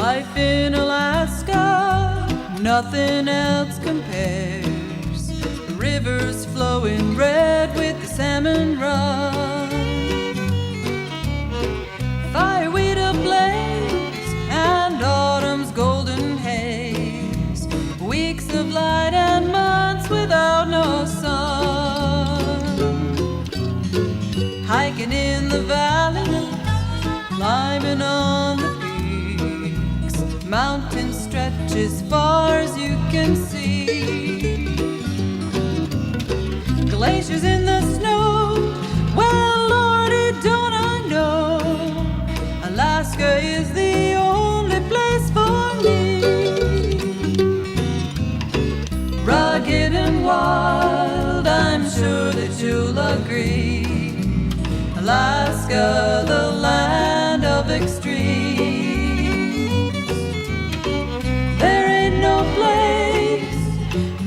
Life in Alaska, nothing else compares. The rivers flowing red with the salmon run. Fireweed ablaze and autumn's golden haze. Weeks of light and months without no sun. Hiking in the valleys, climbing on the peaks. Mountains stretch as far as you can see. Glaciers in the snow, well, Lordy, don't I know. Alaska is the only place for me. Rugged and wild, I'm sure that you'll agree. Alaska, the land of extremes. There ain't no place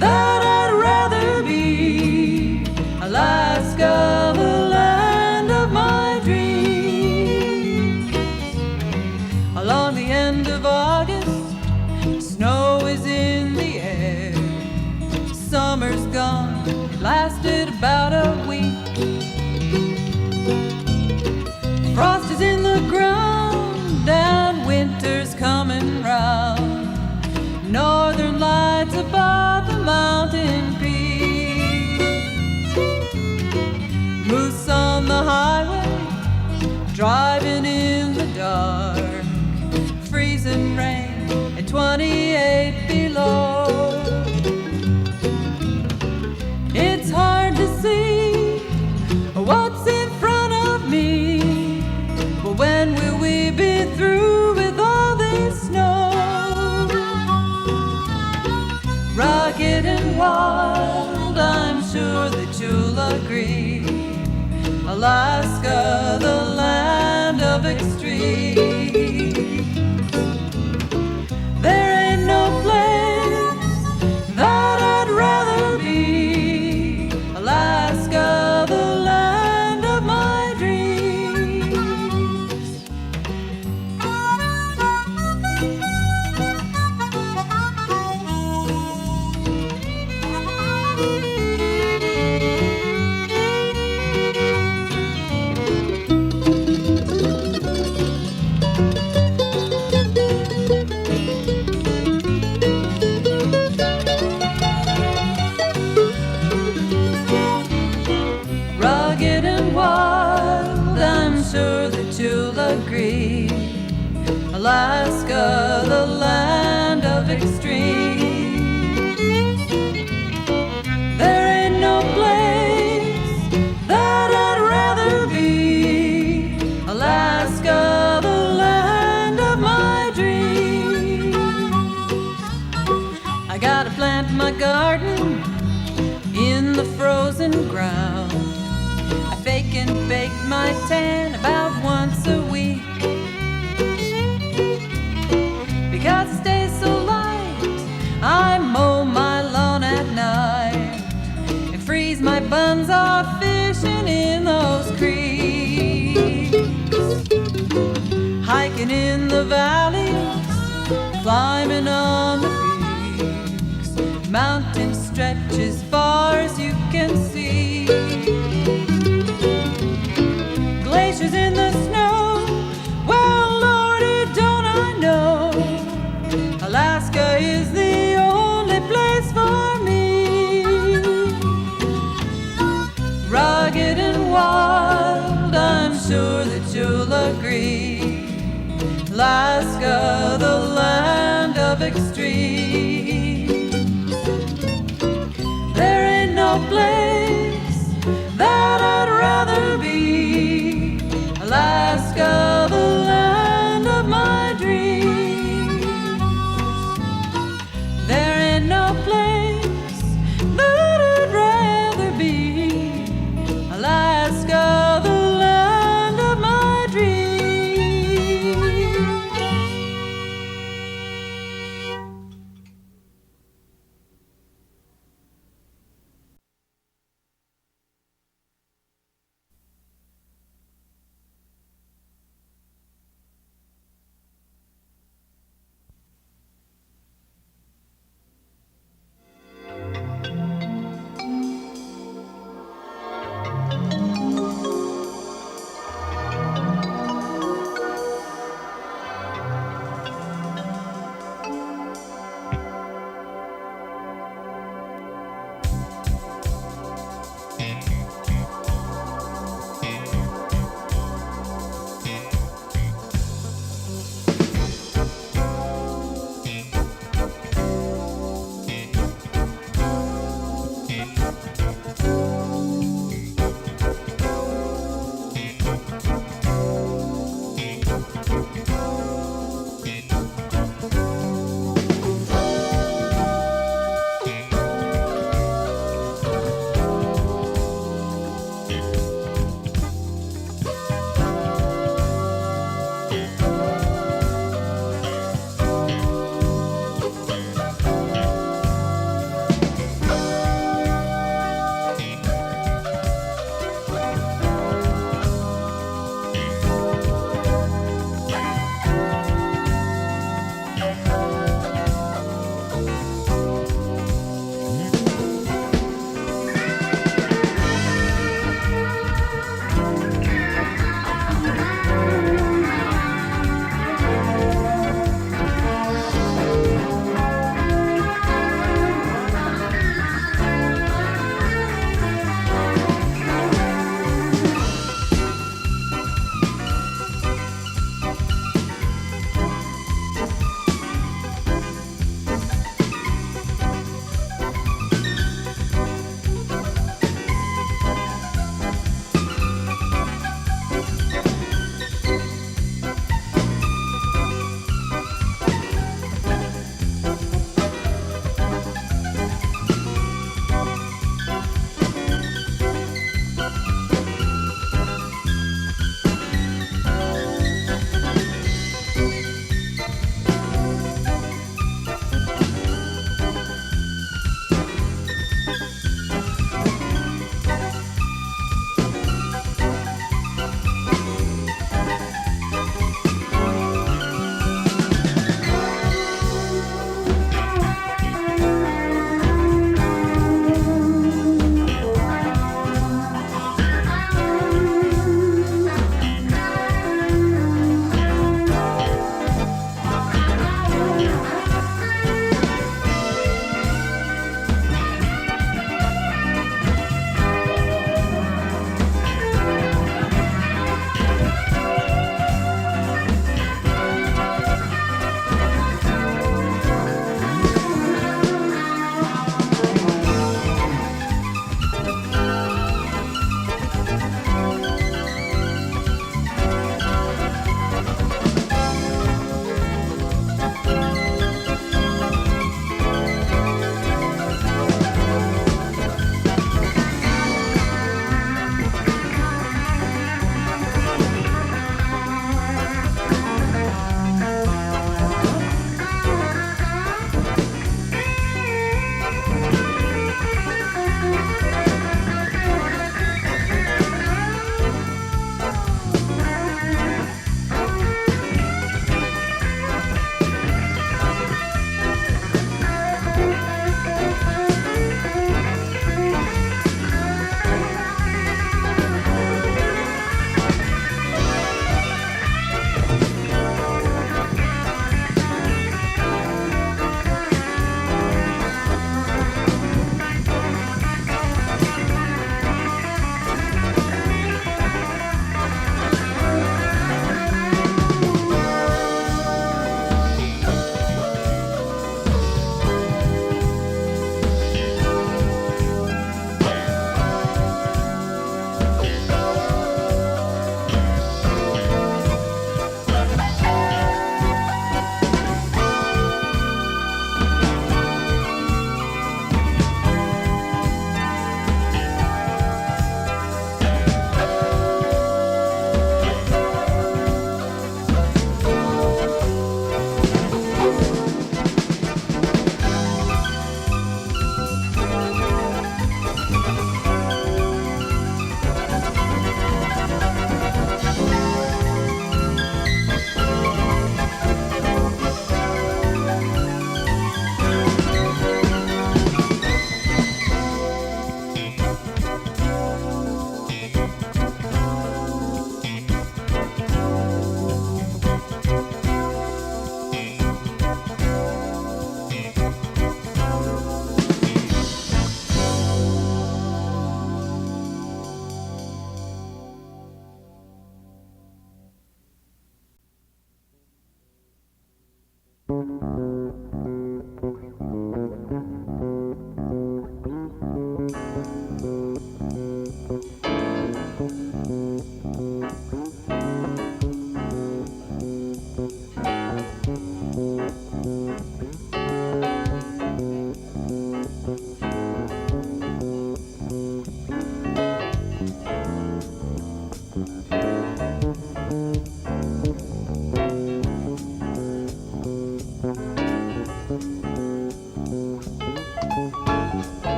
that I'd rather be. Alaska, the land of my dreams. Along the end of August, snow is in the air. Summer's gone, it lasted about a week. Frost is in the ground and winter's coming round. Northern lights above the mountain peak. Moose on the highway, driving in the dark. Freezing rain at 28 below. It's hard to see what's in front of me. But when will we be through with all this snow? Rugged and wild, I'm sure that you'll agree. Alaska, the land of extremes. There ain't no place that I'd rather be. Alaska, the land of my dreams. Rugged and wild, I'm sure that you'll agree. Alaska, the land of extremes. There ain't no place that I'd rather be. Alaska, the land of my dreams. I gotta plant my garden in the frozen ground. I fake and bake my tan about once a week. Because it stays so light, I mow my lawn at night and freeze my buns off fishing in those creeks. Hiking in the valleys, climbing on the peaks. Mountains stretch as far as you can see. Glaciers in the snow, well, Lordy, don't I know. Alaska is the only place for me. Rugged and wild, I'm sure that you'll agree. Alaska, the land of extremes. There ain't no place that I'd rather be. Alaska, the land of my dreams. There ain't no place that I'd rather be. Alaska, the land of my dreams.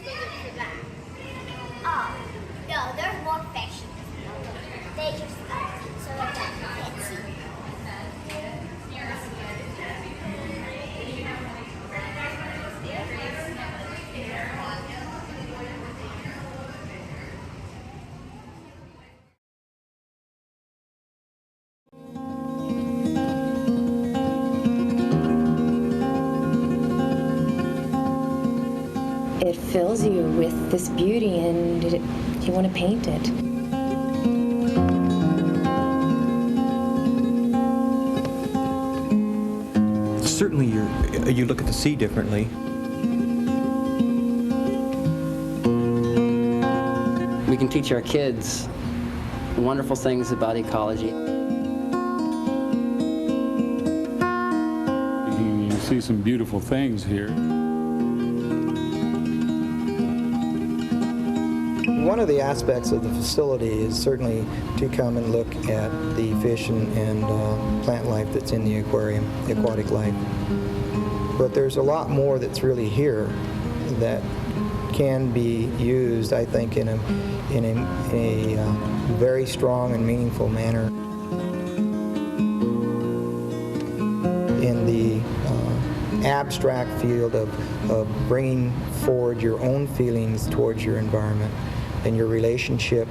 figure to that. Oh, no, there's more fish. They just so that you can't see. It fills you with this beauty and you want to paint it. Certainly you look at the sea differently. We can teach our kids wonderful things about ecology. You see some beautiful things here. One of the aspects of the facility is certainly to come and look at the fish and plant life that's in the aquarium, the aquatic life. But there's a lot more that's really here that can be used, I think, in a very strong and meaningful manner. In the abstract field of bringing forward your own feelings towards your environment and your relationship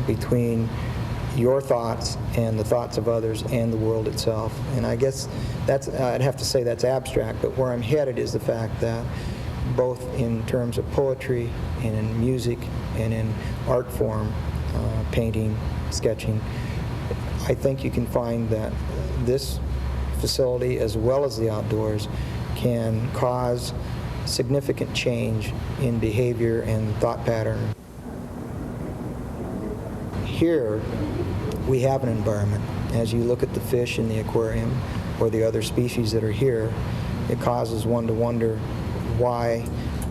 between your thoughts and the thoughts of others and the world itself. And I guess I'd have to say that's abstract, but where I'm headed is the fact that both in terms of poetry and in music and in art form, painting, sketching, I think you can find that this facility, as well as the outdoors, can cause significant change in behavior and thought pattern. Here, we have an environment. As you look at the fish in the aquarium or the other species that are here, it causes one to wonder why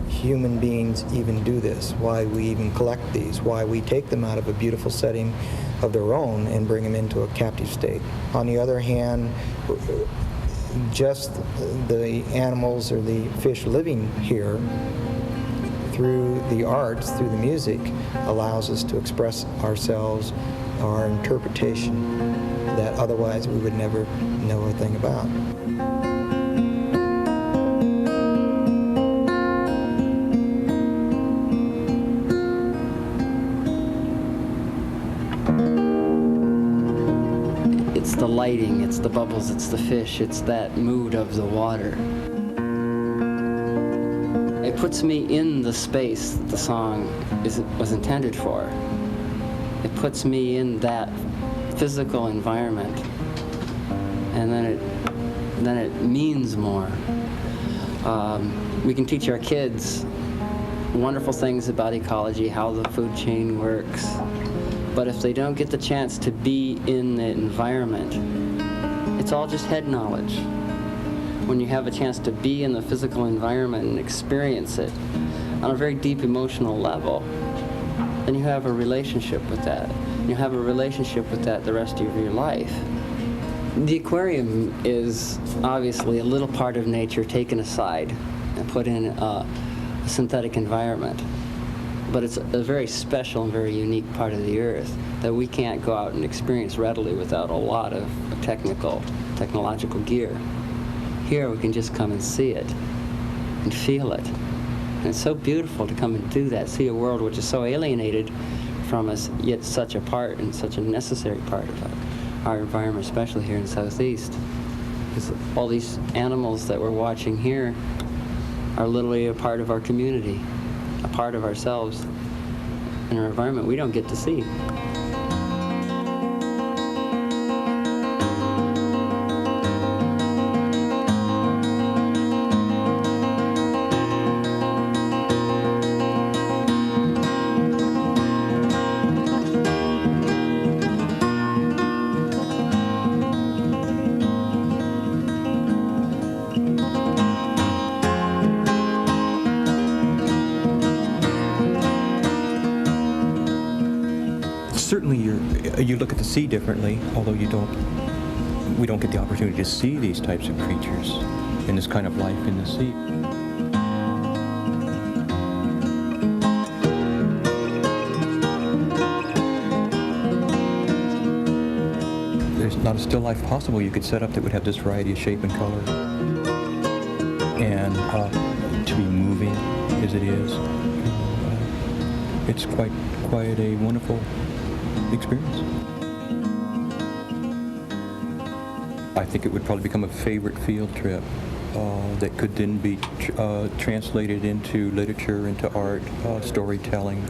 human beings even do this, why we even collect these, why we take them out of a beautiful setting of their own and bring them into a captive state. On the other hand, just the animals or the fish living here through the arts, through the music, allows us to express ourselves, our interpretation that otherwise we would never know a thing about. It's the lighting, it's the bubbles, it's the fish, it's that mood of the water. It puts me in the space that the song was intended for. It puts me in that physical environment, and then it means more. We can teach our kids wonderful things about ecology, how the food chain works, but if they don't get the chance to be in the environment, it's all just head knowledge. When you have a chance to be in the physical environment and experience it on a very deep emotional level, then you have a relationship with that. You have a relationship with that the rest of your life. The aquarium is obviously a little part of nature taken aside and put in a synthetic environment. But it's a very special and very unique part of the earth that we can't go out and experience readily without a lot of technological gear. Here we can just come and see it and feel it. And it's so beautiful to come and do that, see a world which is so alienated from us, yet such a part and such a necessary part of our environment, especially here in the Southeast. Because all these animals that we're watching here are literally a part of our community, a part of ourselves and our environment we don't get to see. Certainly you look at the sea differently, although we don't get the opportunity to see these types of creatures and this kind of life in the sea. not a still life possible you could set up that would have this variety of shape and color. And to be moving as it is, it's quite a wonderful experience. I think it would probably become a favorite field trip that could then be translated into literature, into art, storytelling.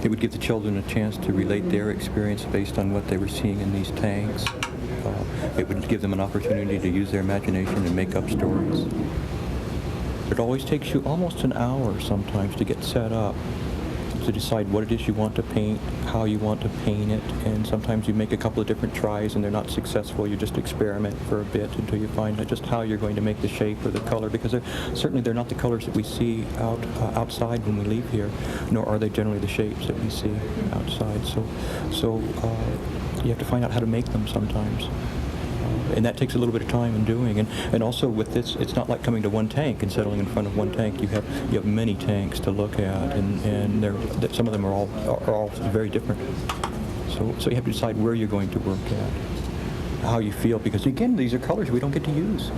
It would give the children a chance to relate their experience based on what they were seeing in these tanks. It would give them an opportunity to use their imagination and make up stories. It always takes you almost an hour sometimes to get set up, to decide what it is you want to paint, how you want to paint it, and sometimes you make a couple of different tries and they're not successful. You just experiment for a bit until you find out just how you're going to make the shape or the color, because they're not the colors that we see outside when we leave here, nor are they generally the shapes that we see outside. So you have to find out how to make them sometimes. And that takes a little bit of time in doing. And also with this, it's not like coming to one tank and settling in front of one tank. You have many tanks to look at, and some of them are all very different. So you have to decide where you're going to work at, how you feel, because again, these are colors we don't get to use.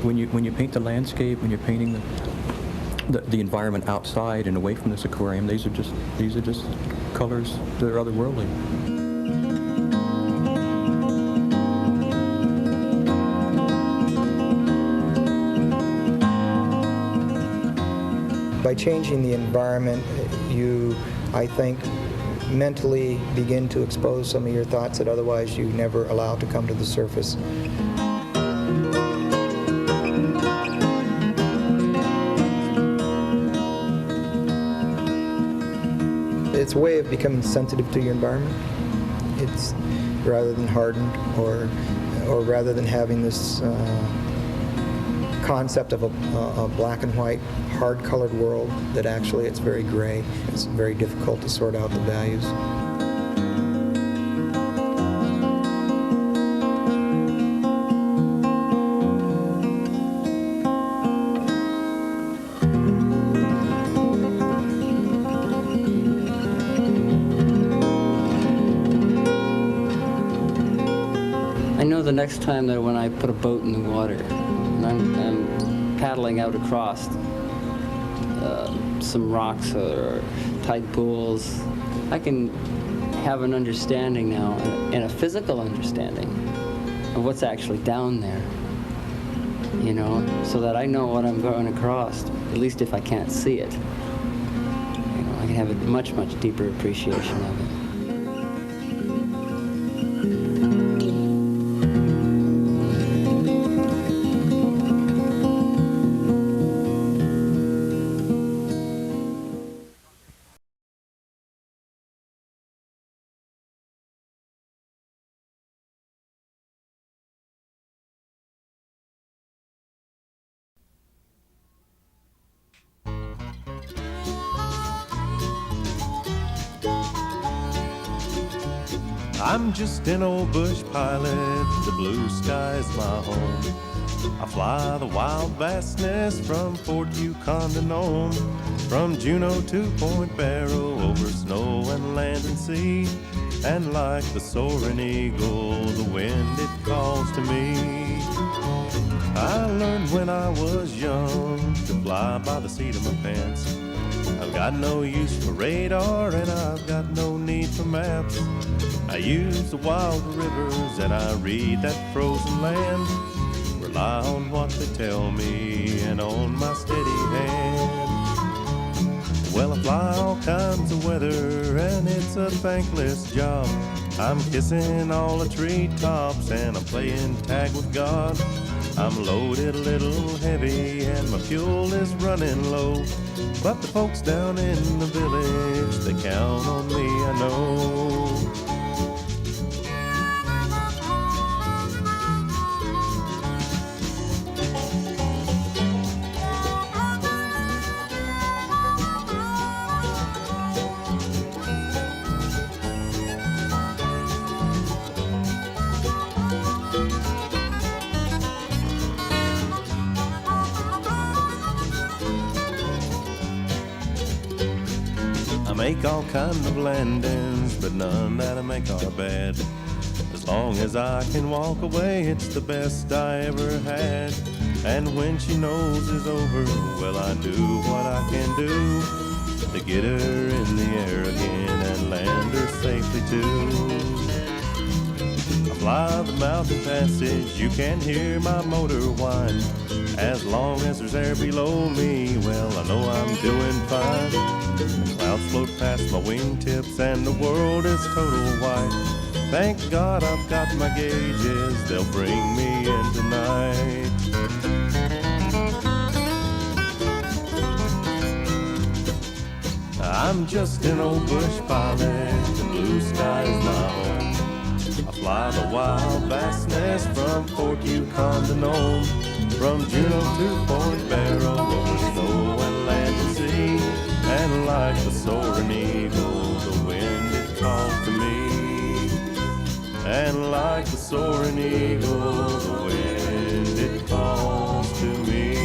When you paint the landscape, when you're painting the environment outside and away from this aquarium, these are just colors that are otherworldly. By changing the environment, you, I think, mentally begin to expose some of your thoughts that otherwise you never allow to come to the surface. It's a way of becoming sensitive to your environment. It's rather than hardened or rather than having this concept of a black and white, hard-colored world, that actually it's very gray. It's very difficult to sort out the values. I know the next time that when I put a boat in the water, and I'm paddling out across some rocks or tide pools, I can have an understanding now, and a physical understanding of what's actually down there, you know, so that I know what I'm going across, at least if I can't see it. You know, I can have a much, much deeper appreciation of it. I'm just an old bush pilot, the blue sky's my home. I fly the wild vastness from Fort Yukon to Nome, from Juneau to Point Barrow, over snow and land and sea. And like the soaring eagle, the wind it calls to me. I learned when I was young to fly by the seat of my pants. I've got no use for radar and I've got no need for maps. I use the wild rivers and I read that frozen land. Rely on what they tell me and on my steady hand. Well, I fly all kinds of weather and it's a thankless job. I'm kissing all the treetops and I'm playing tag with God. I'm loaded a little heavy and my fuel is running low. But the folks down in the village, they count on me, I know. Make all kind of landings, but none that'll make our bed. As Long as I can walk away, it's the best I ever had. And when she knows it's over, well, I do what I can do to get her in the air again and land her safely too. I fly the mountain passes, you can hear my motor whine. As long as there's air below me, well, I know I'm doing fine. The clouds float past my wingtips and the world is total white. Thank God I've got my gauges, they'll bring me in tonight. I'm just an old bush pilot, the blue sky is my home. I fly the wild vastness from Fort Yukon to Nome, from Juneau to Point Barrow, over snow and land and sea. And like the soaring eagle, the wind it calls to me. And like the soaring eagle, the wind it calls to me.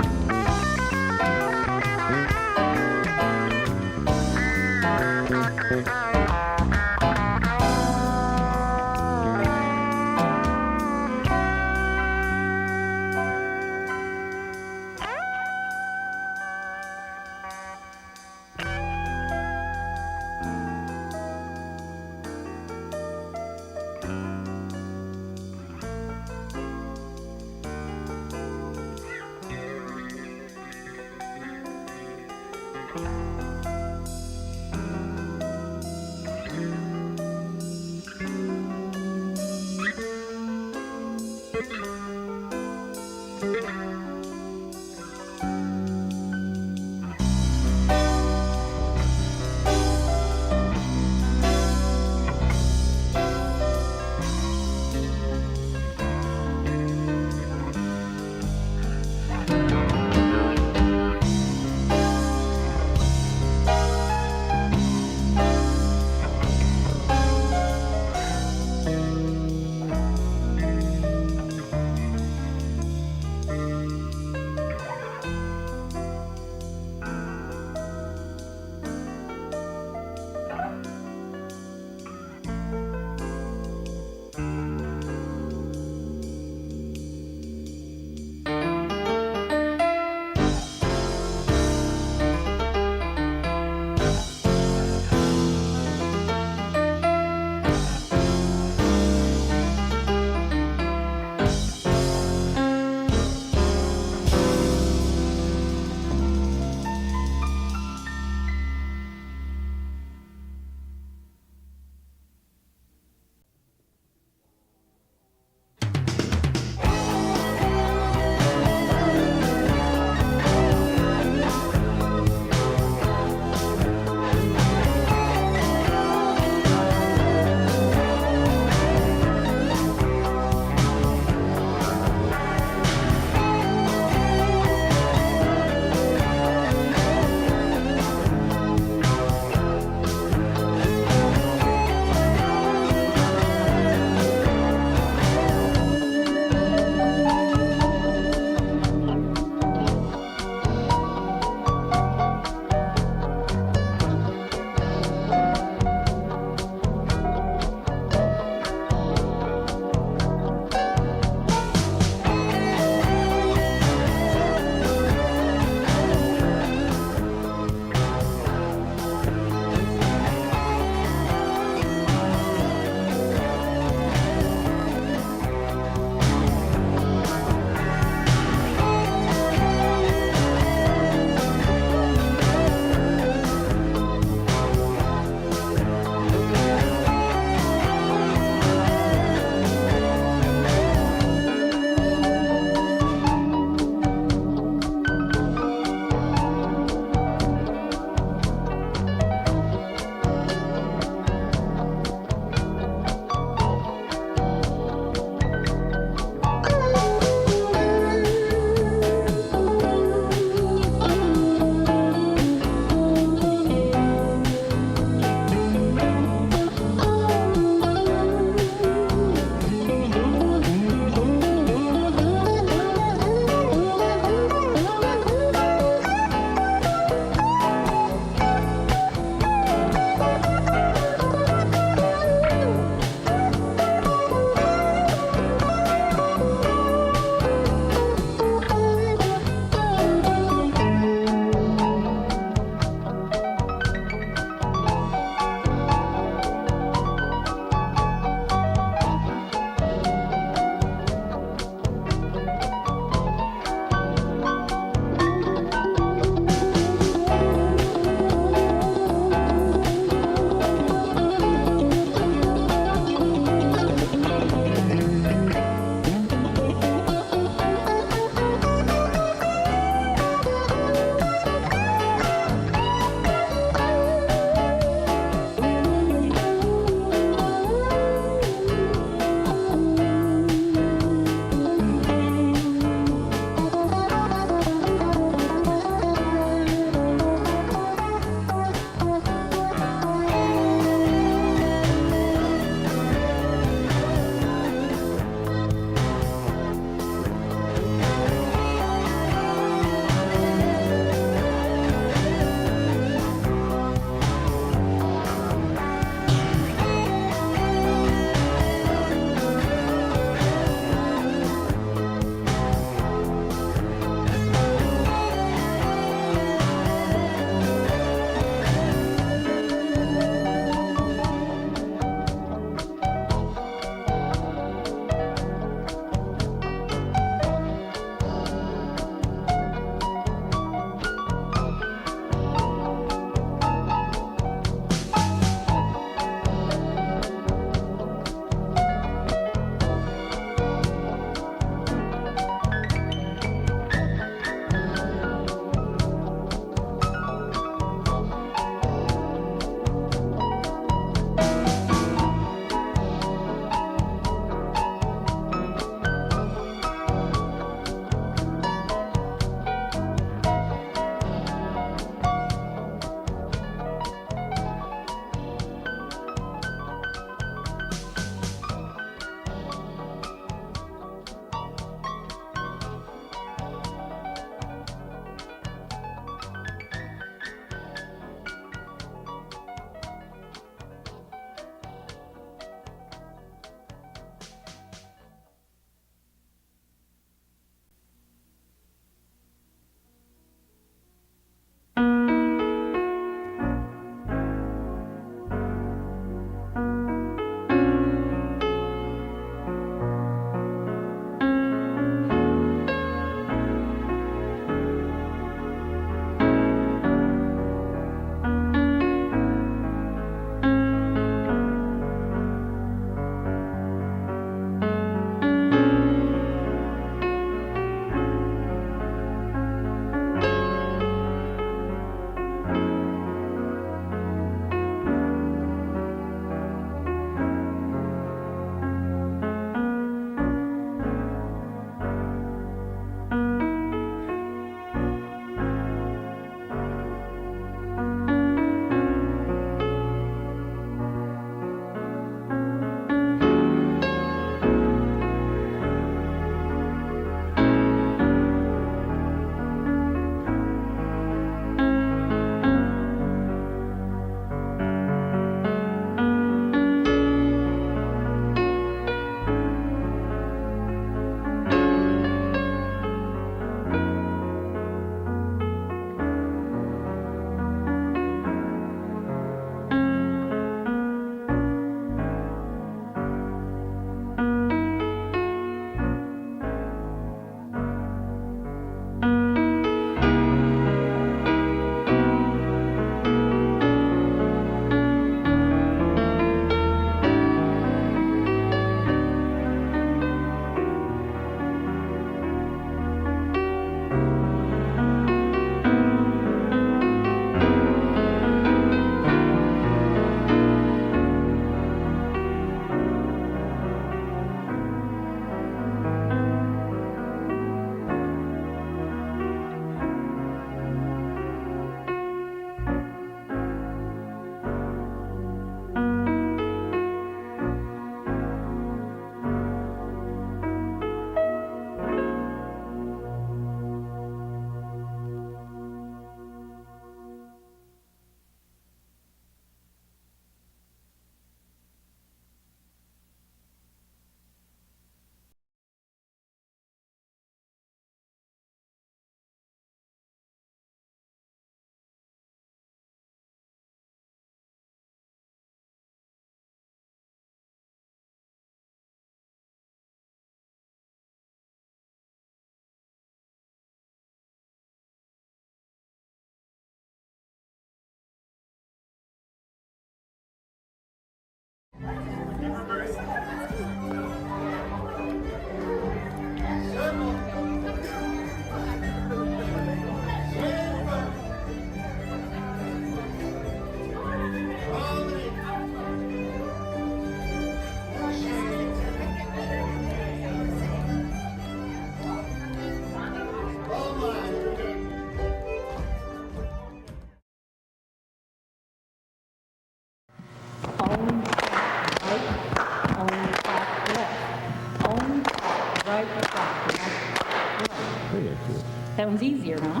That one's easier, huh?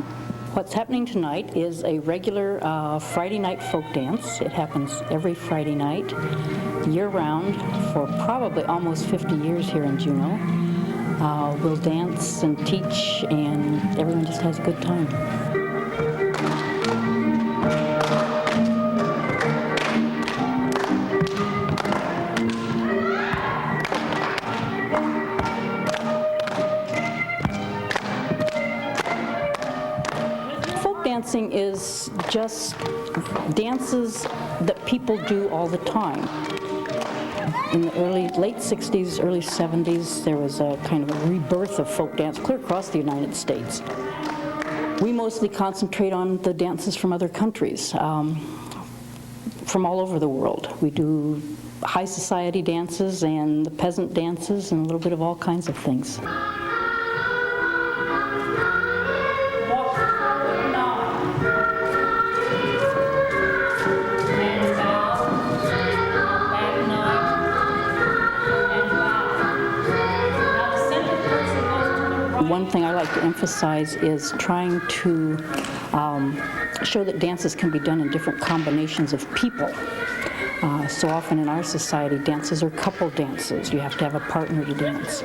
What's happening tonight is a regular Friday night folk dance. It happens every Friday night, year-round, for probably almost 50 years here in Juneau. We'll dance and teach, and everyone just has a good time. Dancing is just dances that people do all the time. In the late 60s, early 70s, there was a kind of a rebirth of folk dance clear across the United States. We mostly concentrate on the dances from other countries, from all over the world. We do high society dances and the peasant dances and a little bit of all kinds of things. One thing I like to emphasize is trying to show that dances can be done in different combinations of people. So often in our society, dances are couple dances. You have to have a partner to dance.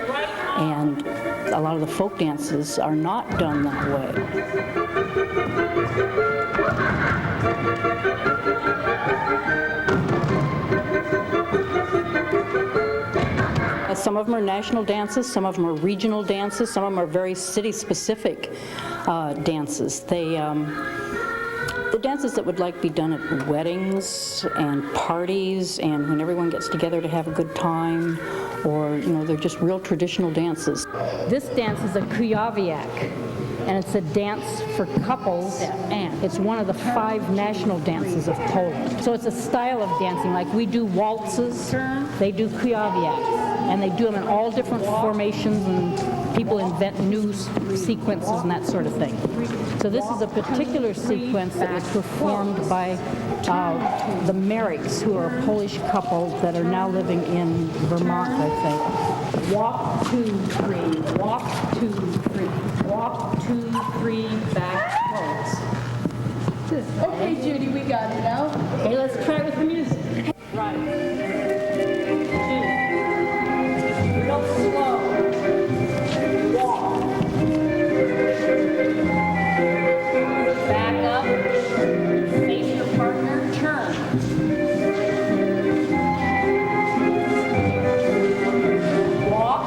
And a lot of the folk dances are not done that way. Some of them are national dances, some of them are regional dances, some of them are very city-specific dances. The dances that would like be done at weddings and parties and when everyone gets together to have a good time, or, you know, they're just real traditional dances. This dance is a kujawiak, and it's a dance for couples, and it's one of the 5 national dances of Poland. So it's a style of dancing, like we do waltzes, they do kujawiaks. And they do them in all different formations, and people invent new sequences and that sort of thing. So this is a particular sequence that was performed by the Merricks, who are a Polish couple that are now living in Vermont, I think. Walk, 2, 3, walk, 2, 3, walk, 2, 3, back, close. Okay, Judy, we got it now. Okay, let's try it with the music. Right. Slow. Walk. Back up. Face your partner. Turn. Walk.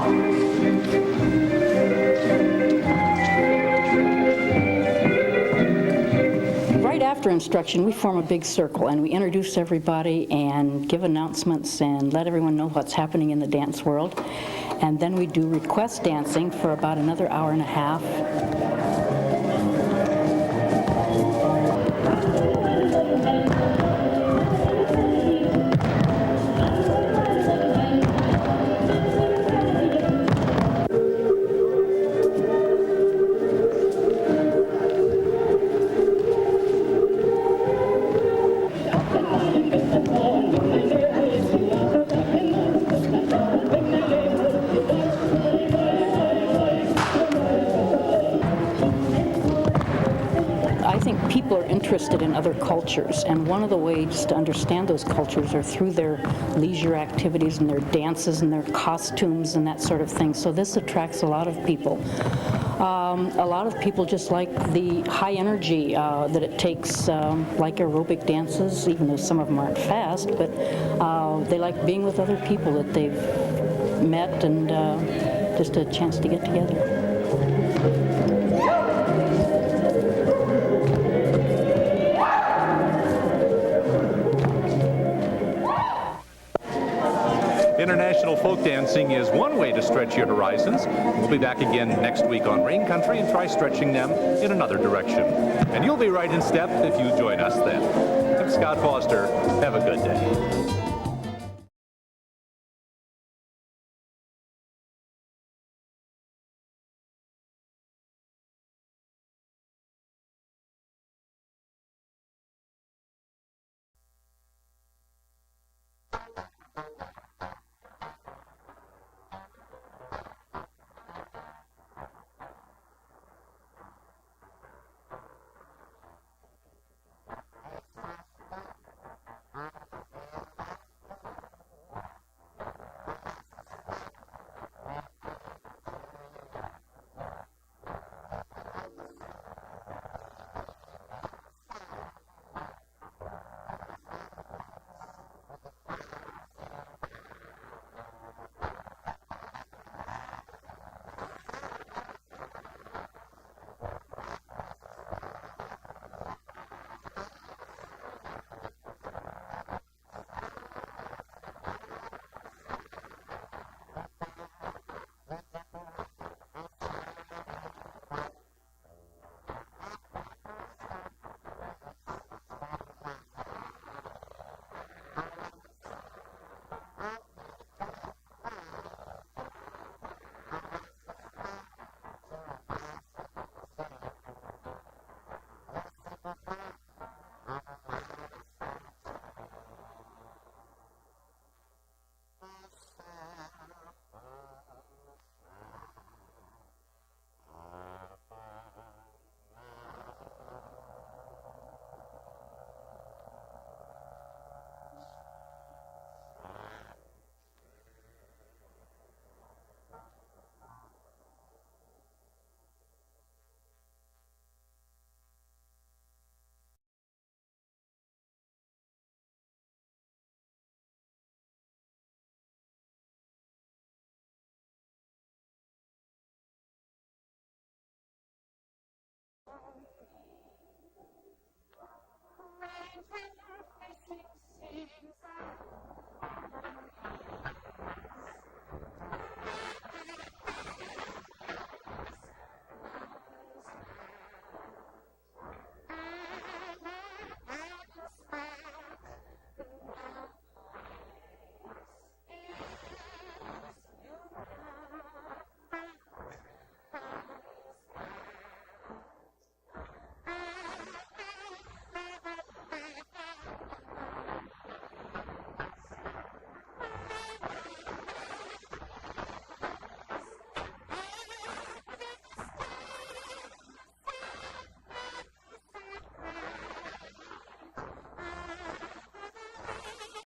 Right after instruction, we form a big circle and we introduce everybody and give announcements and let everyone know what's happening in the dance world. And then we do request dancing for about another hour and a half. People are interested in other cultures, and one of the ways to understand those cultures are through their leisure activities and their dances and their costumes and that sort of thing. So this attracts a lot of people. A lot of people just like the high energy that it takes, like aerobic dances, even though some of them aren't fast, but they like being with other people that they've met and just a chance to get together. International folk dancing is one way to stretch your horizons. We'll be back again next week on Rain Country and try stretching them in another direction. And you'll be right in step if you join us then. I'm Scott Foster. Have a good day.